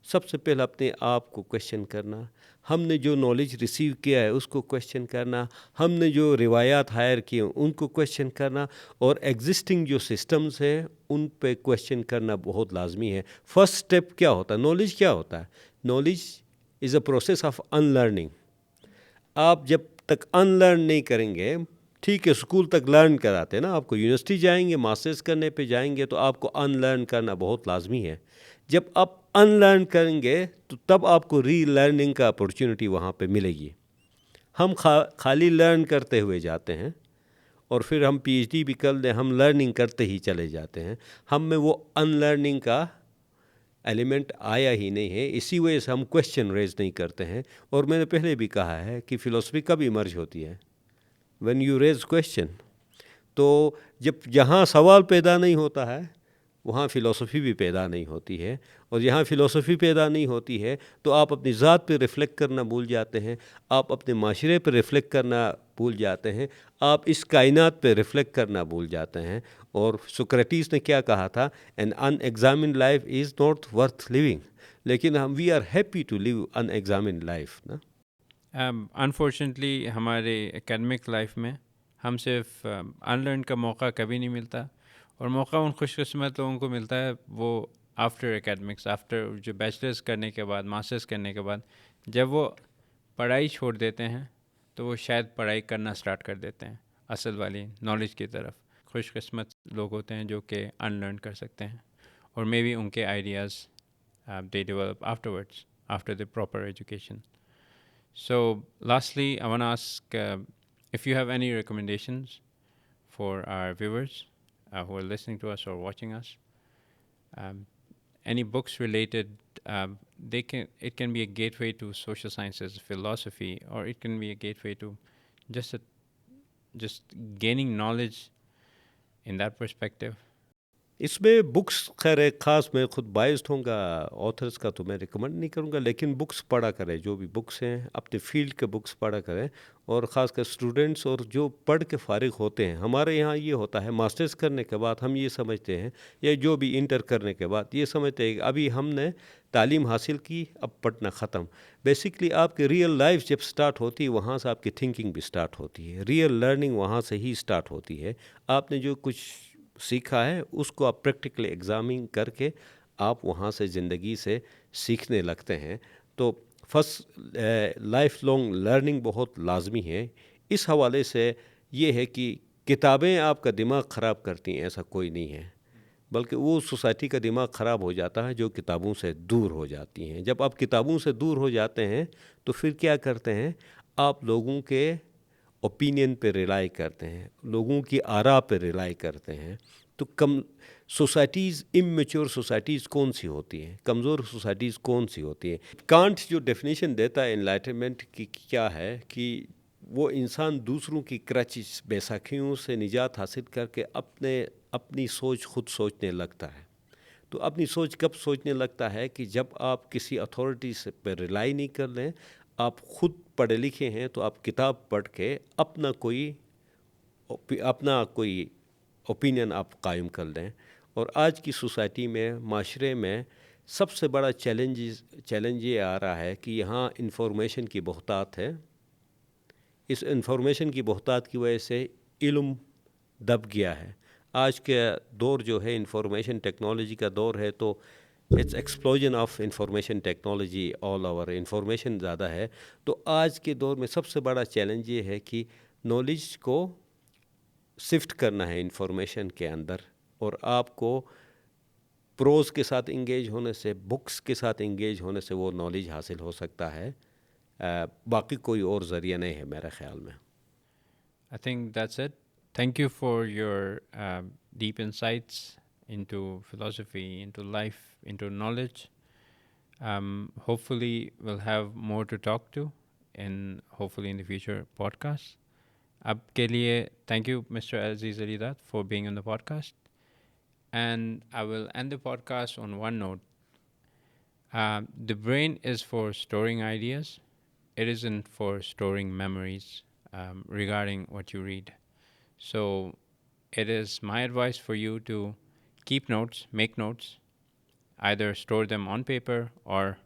سب سے پہلے اپنے آپ کو کویشچن کرنا، ہم نے جو نالج ریسیو کیا ہے اس کو کویشچن کرنا، ہم نے جو روایات ہائر کی ہیں ان کو کویشچن کرنا، اور ایگزسٹنگ جو سسٹمز ہیں ان پہ کویشچن کرنا بہت لازمی ہے. فرسٹ سٹیپ کیا ہوتا ہے؟ نالج کیا ہوتا ہے؟ Knowledge is a process of in learning. آپ جب تک ان لرن نہیں کریں گے، ٹھیک ہے اسکول تک لرن کراتے ہیں نا، آپ کو یونیورسٹی جائیں گے، ماسٹرز کرنے پہ جائیں گے تو آپ کو ان لرن کرنا بہت لازمی ہے. جب آپ ان لرن کریں گے تو تب آپ کو ری لرننگ کا اپورچونٹی وہاں پہ ملے گی. ہم خالی لرن کرتے ہوئے جاتے ہیں اور پھر ہم پی ایچ ڈی بھی کر لیں، ہم لرننگ کرتے ہی چلے جاتے ہیں، ہم میں وہ ان لرننگ کا ایلیمنٹ آیا ہی نہیں ہے. اسی وجہ سے ہم کویشچن ریز نہیں کرتے ہیں. اور میں نے پہلے بھی کہا ہے کہ فلسفی کب ایمرج ہوتی ہے؟ When you raise question. تو جب جہاں سوال پیدا نہیں ہوتا ہے وہاں فلسفی بھی پیدا نہیں ہوتی ہے، اور جہاں فلسفی پیدا نہیں ہوتی ہے تو آپ اپنی ذات پہ ریفلیکٹ کرنا بھول جاتے ہیں، آپ اپنے معاشرے پہ ریفلیکٹ کرنا بھول جاتے ہیں، آپ اس کائنات پہ ریفلیکٹ کرنا بھول جاتے ہیں۔ اور سوکریٹس نے کیا کہا تھا؟ An unexamined life is not worth living, لیکن ہم we are happy to live unexamined life نا۔ انفارچونیٹلی ہمارے اکیڈمک لائف میں ہم صرف انلرن کا موقع کبھی نہیں ملتا، اور موقع ان خوش قسمت لوگوں کو ملتا ہے وہ آفٹر اکیڈمکس، آفٹر جو بیچلرس کرنے کے بعد، ماسٹرس کرنے کے بعد جب وہ پڑھائی چھوڑ دیتے ہیں تو وہ شاید پڑھائی کرنا سٹارٹ کر دیتے ہیں اصل والی نالج کی طرف۔ خوش قسمت لوگ ہوتے ہیں جو کہ انلرن کر سکتے ہیں، اور مے بی ان کے ideas they develop afterwards after the proper education. So lastly, I want to ask if you have any recommendations for our viewers who are listening to us or watching us. Um, any books related, it can be a gateway to social sciences, philosophy, or it can be a gateway to just gaining knowledge in that perspective. اس میں books خیر ایک خاص میں خود باعث ہوں گا، authors کا تو میں ریکمنڈ نہیں کروں گا، لیکن بکس پڑھا کریں، جو بھی بکس ہیں اپنے فیلڈ کے بکس پڑھا کریں، اور خاص کر اسٹوڈنٹس اور جو پڑھ کے فارغ ہوتے ہیں۔ ہمارے یہاں یہ ہوتا ہے ماسٹرز کرنے کے بعد ہم یہ سمجھتے ہیں، یا جو بھی انٹر کرنے کے بعد یہ سمجھتے ہیں کہ ابھی ہم نے تعلیم حاصل کی، اب پڑھنا ختم۔ بیسکلی آپ کی ریئل لائف جب سٹارٹ ہوتی ہے وہاں سے آپ کی تھنکنگ بھی سٹارٹ ہوتی ہے، ریئل لرننگ وہاں سے ہی سٹارٹ ہوتی ہے۔ آپ نے جو کچھ سیکھا ہے اس کو آپ پریکٹیکلی ایگزامنگ کر کے آپ وہاں سے زندگی سے سیکھنے لگتے ہیں۔ تو فرسٹ لائف لانگ لرننگ بہت لازمی ہے۔ اس حوالے سے یہ ہے کہ کتابیں آپ کا دماغ خراب کرتی ہیں ایسا کوئی نہیں ہے، بلکہ وہ سوسائٹی کا دماغ خراب ہو جاتا ہے جو کتابوں سے دور ہو جاتی ہیں۔ جب آپ کتابوں سے دور ہو جاتے ہیں تو پھر کیا کرتے ہیں؟ آپ لوگوں کے اوپینین پہ ریلائی کرتے ہیں، لوگوں کی آراء پہ ریلائی کرتے ہیں۔ تو سوسائٹیز امیچور سوسائٹیز کون سی ہوتی ہیں، کمزور سوسائٹیز کون سی ہوتی ہیں؟ کانٹ جو ڈیفینیشن دیتا ہے انلائٹنمنٹ کی کیا ہے کہ وہ انسان دوسروں کی کرچز بیساکھیوں سے نجات حاصل کر کے اپنی سوچ خود سوچنے لگتا ہے۔ تو اپنی سوچ کب سوچنے لگتا ہے؟ کہ جب آپ کسی اتھارٹی پہ ریلائی نہیں کر لیں، آپ خود پڑھے لکھے ہیں تو آپ کتاب پڑھ کے اپنا کوئی اوپینین آپ قائم کر لیں۔ اور آج کی سوسائٹی میں، معاشرے میں سب سے بڑا چیلنج یہ آ رہا ہے کہ یہاں انفارمیشن کی بہتات ہے۔ اس انفارمیشن کی بہتات کی وجہ سے علم دب گیا ہے۔ آج کے دور جو ہے انفارمیشن ٹیکنالوجی کا دور ہے، تو it's explosion of information technology, all over information زیادہ ہے۔ تو آج کے دور میں سب سے بڑا چیلنج یہ ہے کہ نالج کو سفٹ کرنا ہے انفارمیشن کے اندر، اور آپ کو پروز کے ساتھ انگیج ہونے سے، بکس کے ساتھ انگیج ہونے سے وہ نالج حاصل ہو سکتا ہے، باقی کوئی اور ذریعہ نہیں ہے میرے خیال میں۔ I think that's it. Thank you for your deep insights into philosophy, into life, into knowledge. Hopefully we'll have more to talk to hopefully in the future podcasts. Ab ke liye, thank you, Mr. Aziz Alidat, for being on the podcast. And I will end the podcast on one note. The brain is for storing ideas. It isn't for storing memories regarding what you read. So it is my advice for you to keep notes, make notes, either store them on paper or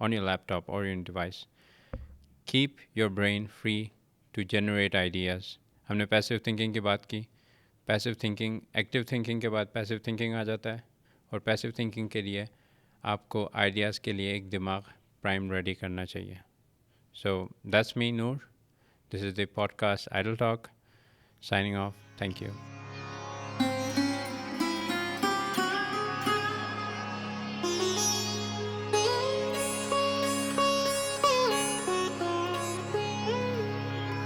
on your laptop or your device. Keep your brain free to generate ideas. ہم نے passive thinking کی بات کی. Passive thinking, active thinking کے بعد passive thinking آ جاتا ہے، اور پیسو تھنکنگ کے لیے آپ کو آئیڈیاز کے لیے ایک دماغ پرائم ریڈی کرنا چاہیے. So that's me Noor. This is the podcast Idle Talk. Signing off. Thank you.